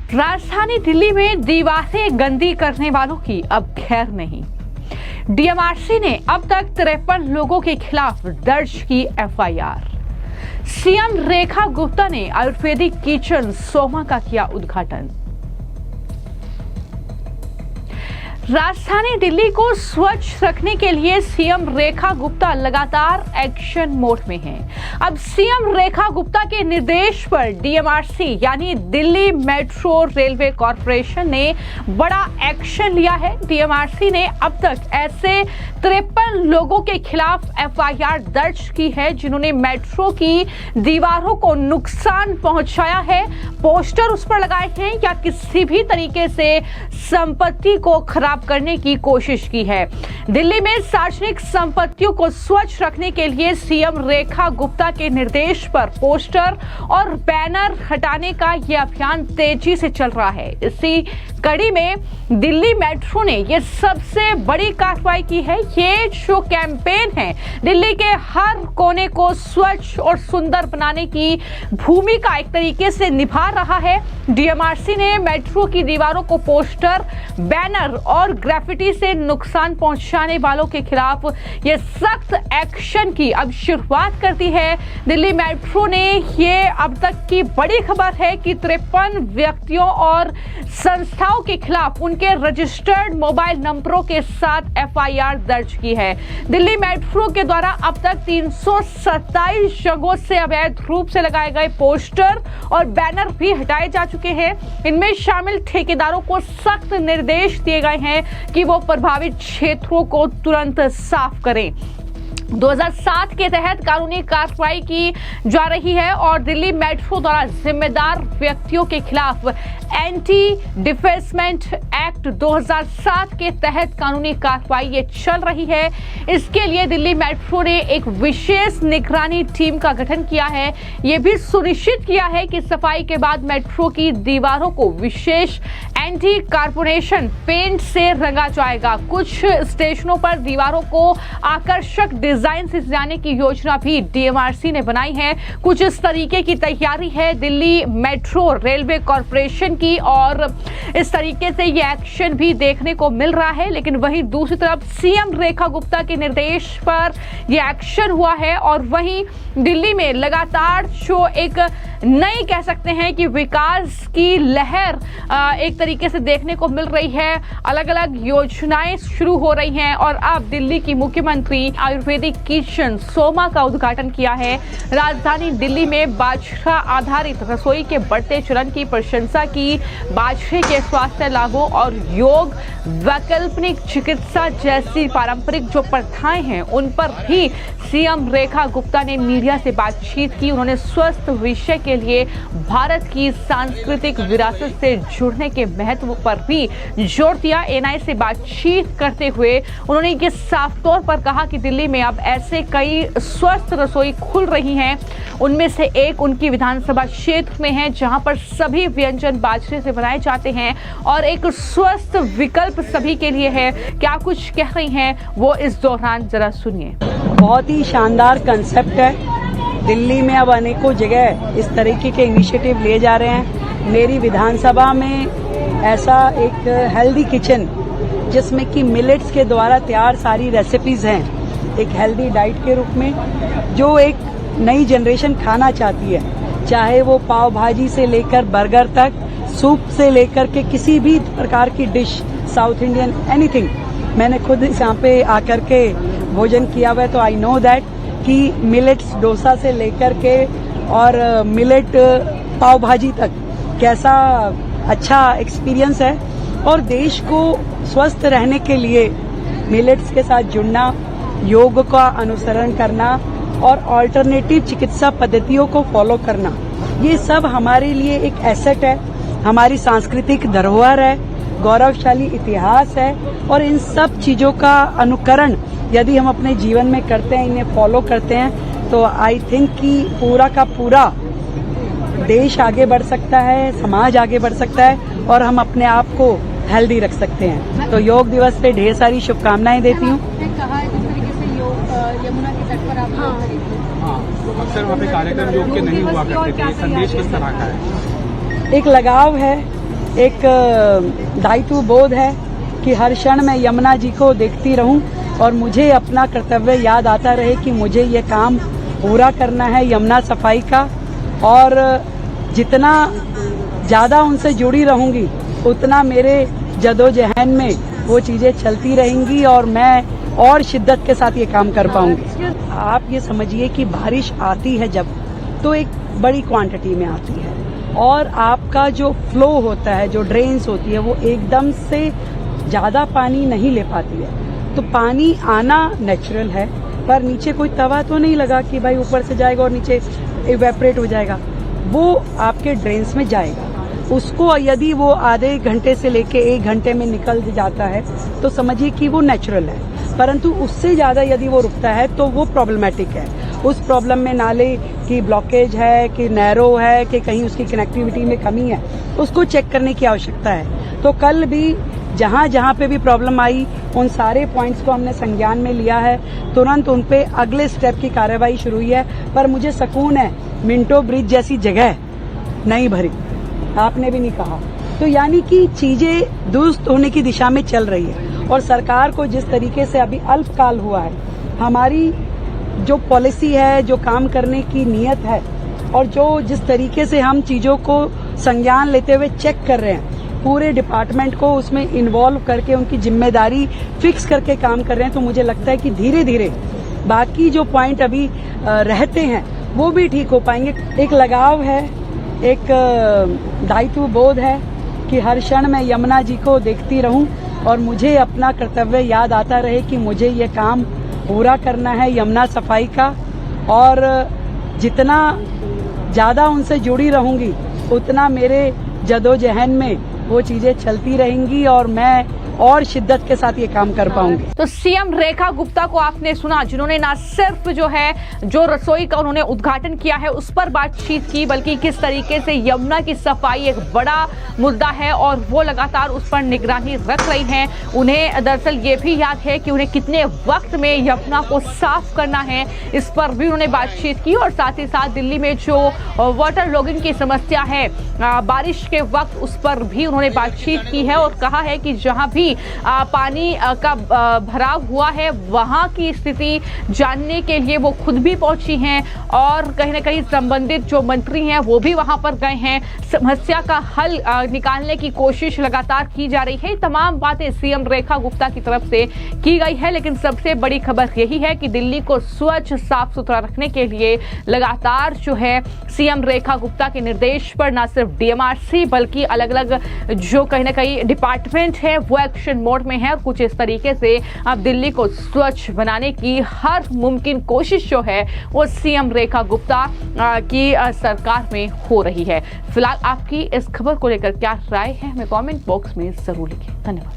राजधानी दिल्ली में दीवारें गंदी करने वालों की अब खैर नहीं। डीएमआरसी ने अब तक 53 लोगों के खिलाफ दर्ज की एफआईआर। सीएम रेखा गुप्ता ने आयुर्वेदिक किचन सोमा का किया उद्घाटन। राजधानी दिल्ली को स्वच्छ रखने के लिए सीएम रेखा गुप्ता लगातार एक्शन मोड में हैं। अब सीएम रेखा गुप्ता के निर्देश पर डीएमआरसी यानी दिल्ली मेट्रो रेलवे कॉरपोरेशन ने बड़ा एक्शन लिया है। डीएमआरसी ने अब तक ऐसे 53 लोगों के खिलाफ एफआईआर दर्ज की है जिन्होंने मेट्रो की दीवारों को नुकसान पहुंचाया है, पोस्टर उस पर लगाए हैं या किसी भी तरीके से संपत्ति को खराब करने की कोशिश की है। दिल्ली में सार्वजनिक संपत्तियों को स्वच्छ रखने के लिए सीएम रेखा गुप्ता के निर्देश पर पोस्टर और बैनर हटाने का यह अभियान तेजी से चल रहा है। इसी कड़ी में दिल्ली मेट्रो ने यह सबसे बड़ी कार्रवाई की है। ये जो कैंपेन है दिल्ली के हर कोने को स्वच्छ और सुंदर बनाने की भूमिका एक तरीके से निभा रहा है। डीएमआरसी ने मेट्रो की दीवारों को पोस्टर, बैनर और ग्राफिटी से नुकसान पहुंचाने वालों के खिलाफ ये सख्त एक्शन की अब शुरुआत कर दी है। दिल्ली मेट्रो ने ये अब तक की बड़ी खबर है कि 53 व्यक्तियों और संस्थाओं के खिलाफ उनके रजिस्टर्ड मोबाइल नंबरों के साथ एफआईआर दर्ज की है। दिल्ली मेट्रो के द्वारा अब तक 327 जगहों से अवैध रूप से लगाए गए पोस्टर और बैनर भी हटाए जा चुके हैं। इनमें शामिल ठेकेदारों को सख्त निर्देश दिए गए हैं कि वो प्रभावित क्षेत्रों को तुरंत साफ करें। 2007 के तहत कानूनी कार्रवाई की जा रही है और दिल्ली मेट्रो द्वारा जिम्मेदार व्यक्तियों के खिलाफ एंटी डिफेसमेंट एक्ट 2007 के तहत कानूनी कार्रवाई ये चल रही है। इसके लिए दिल्ली मेट्रो ने एक विशेष निगरानी टीम का गठन किया है। ये भी सुनिश्चित किया है कि सफाई के बाद मेट्रो की दीवारों को विशेष एंटी कार्बोनेशन पेंट से रंगा जाएगा। कुछ स्टेशनों पर दीवारों को आकर्षक डिजाइन से सजाने की योजना भी डीएमआरसी ने बनाई है। कुछ इस तरीके की तैयारी है दिल्ली मेट्रो रेलवे कॉरपोरेशन की और इस तरीके से ये एक्शन भी देखने को मिल रहा है। लेकिन वहीं दूसरी तरफ सीएम रेखा गुप्ता के निर्देश पर ये एक्शन हुआ है और वहीं दिल्ली में लगातार जो एक नई कह सकते हैं कि विकास की लहर एक तरीके से देखने को मिल रही है। अलग अलग योजनाएं शुरू हो रही हैं और अब दिल्ली की मुख्यमंत्री आयुर्वेदिक किचन सोमा का उद्घाटन किया है। राजधानी दिल्ली में बाजरा आधारित रसोई के बढ़ते चलन की प्रशंसा की। बाजरे के स्वास्थ्य लाभों और योग, वैकल्पिक चिकित्सा जैसी पारंपरिक जो प्रथाएं हैं उन पर भी सीएम रेखा गुप्ता ने मीडिया से बातचीत की। उन्होंने स्वस्थ विषय के लिए भारत की सांस्कृतिक विरासत से जुड़ने के महत्व पर भी जोर दिया। एनआई से बातचीत करते हुए उन्होंने ये साफ तौर पर कहा कि दिल्ली में अब ऐसे कई स्वस्थ रसोई खुल रही हैं। उनमें से एक उनकी विधानसभा क्षेत्र में है जहां पर सभी व्यंजन बाजरे से बनाए जाते हैं और एक स्वस्थ विकल्प सभी के लिए है। क्या कुछ कह रही हैं वो इस दौरान जरा सुनिए। बहुत ही शानदार कंसेप्ट है। दिल्ली में अब अनेकों जगह इस तरीके के इनिशिएटिव लिए जा रहे हैं। मेरी विधानसभा में ऐसा एक हेल्दी किचन जिसमें कि मिलेट्स के द्वारा तैयार सारी रेसिपीज हैं एक हेल्दी डाइट के रूप में जो एक नई जनरेशन खाना चाहती है, चाहे वो पाव भाजी से लेकर बर्गर तक, सूप से लेकर के किसी भी प्रकार की डिश, साउथ इंडियन एनीथिंग। मैंने खुद यहाँ पे आकर के भोजन किया हुआ है तो आई नो दैट कि मिलेट्स डोसा से लेकर के और मिलेट पाव भाजी तक कैसा अच्छा एक्सपीरियंस है। और देश को स्वस्थ रहने के लिए मिलेट्स के साथ जुड़ना, योग का अनुसरण करना और अल्टरनेटिव चिकित्सा पद्धतियों को फॉलो करना, ये सब हमारे लिए एक एसेट है, हमारी सांस्कृतिक धरोहर है, गौरवशाली इतिहास है। और इन सब चीजों का अनुकरण यदि हम अपने जीवन में करते हैं, इन्हें फॉलो करते हैं तो आई थिंक कि पूरा का पूरा देश आगे बढ़ सकता है, समाज आगे बढ़ सकता है और हम अपने आप को हेल्दी रख सकते हैं। तो योग दिवस पे ढेर सारी शुभकामनाएं देती हूँ। यमुना के तट पर आप तो अक्सर वहाँ पे कार्यक्रम योग के नहीं हुआ करते थे, संदेश किस तरह का है? एक लगाव है एक दायित्व बोध है कि हर क्षण मैं यमुना जी को देखती रहूं और मुझे अपना कर्तव्य याद आता रहे कि मुझे ये काम पूरा करना है यमुना सफाई का। और जितना ज़्यादा उनसे जुड़ी रहूंगी उतना मेरे जदोजहद में वो चीज़ें चलती रहेंगी और मैं और शिद्दत के साथ ये काम कर पाऊंगी। आप ये समझिए कि बारिश आती है जब, तो एक बड़ी क्वांटिटी में आती है और आपका जो फ्लो होता है, जो ड्रेन्स होती है, वो एकदम से ज़्यादा पानी नहीं ले पाती है। तो पानी आना नेचुरल है, पर नीचे कोई तवा तो नहीं लगा कि भाई ऊपर से जाएगा और नीचे इवेपरेट हो जाएगा। वो आपके ड्रेन्स में जाएगा। उसको यदि वो आधे घंटे से लेके 1 घंटे में निकल जाता है तो समझिए कि वो नेचुरल है, परंतु उससे ज़्यादा यदि वो रुकता है तो वो प्रॉब्लमेटिक है। उस प्रॉब्लम में नाले की ब्लॉकेज है कि नैरो है कि कहीं उसकी कनेक्टिविटी में कमी है, उसको चेक करने की आवश्यकता है। तो कल भी जहाँ जहाँ पे भी प्रॉब्लम आई उन सारे पॉइंट्स को हमने संज्ञान में लिया है, तुरंत उन पे अगले स्टेप की कार्रवाई शुरू हुई है। पर मुझे सुकून है, मिंटो ब्रिज जैसी जगह नहीं भरी, आपने भी नहीं कहा। तो यानी कि चीजें दुरुस्त होने की दिशा में चल रही है और सरकार को जिस तरीके से अभी अल्पकाल हुआ है, हमारी जो पॉलिसी है, जो काम करने की नीयत है और जो जिस तरीके से हम चीजों को संज्ञान लेते हुए चेक कर रहे हैं, पूरे डिपार्टमेंट को उसमें इन्वॉल्व करके उनकी जिम्मेदारी फिक्स करके काम कर रहे हैं, तो मुझे लगता है कि धीरे धीरे बाकी जो पॉइंट अभी रहते हैं वो भी ठीक हो पाएंगे। एक लगाव है, एक दायित्व बोध है कि हर क्षण मैं यमुना जी को देखती रहूं और मुझे अपना कर्तव्य याद आता रहे कि मुझे ये काम पूरा करना है यमुना सफाई का। और जितना ज़्यादा उनसे जुड़ी रहूंगी उतना मेरे जदोजहद में वो चीज़ें चलती रहेंगी और मैं और शिद्दत के साथ ये काम कर पाऊंगी। तो सीएम रेखा गुप्ता को आपने सुना, जिन्होंने ना सिर्फ जो रसोई का उन्होंने उद्घाटन किया है उस पर बातचीत की, बल्कि किस तरीके से यमुना की सफाई एक बड़ा मुद्दा है और वो लगातार उस पर निगरानी रख रही हैं। उन्हें दरअसल ये भी याद है कि उन्हें कितने वक्त में यमुना को साफ करना है, इस पर भी उन्होंने बातचीत की। और साथ ही साथ दिल्ली में जो वाटर लॉगिंग की समस्या है बारिश के वक्त, उस पर भी उन्होंने बातचीत की है और कहा है कि जहां भी पानी का भराव हुआ है वहां की स्थिति जानने के लिए वो खुद भी पहुंची हैं और कहीं ना कहीं संबंधित जो मंत्री हैं वो भी वहां पर गए हैं। समस्या का हल निकालने की कोशिश लगातार की जा रही है। तमाम बातें सीएम रेखा गुप्ता की तरफ से की गई है, लेकिन सबसे बड़ी खबर यही है कि दिल्ली को स्वच्छ साफ सुथरा रखने के लिए लगातार जो है सीएम रेखा गुप्ता के निर्देश पर न सिर्फ डीएमआरसी बल्कि अलग अलग जो कहीं ना कहीं डिपार्टमेंट है वो एक्शन मोड में है। कुछ इस तरीके से अब दिल्ली को स्वच्छ बनाने की हर मुमकिन कोशिश जो है वो सीएम रेखा गुप्ता की सरकार में हो रही है। फिलहाल आपकी इस खबर को लेकर क्या राय है, हमें कमेंट बॉक्स में जरूर लिखें। धन्यवाद।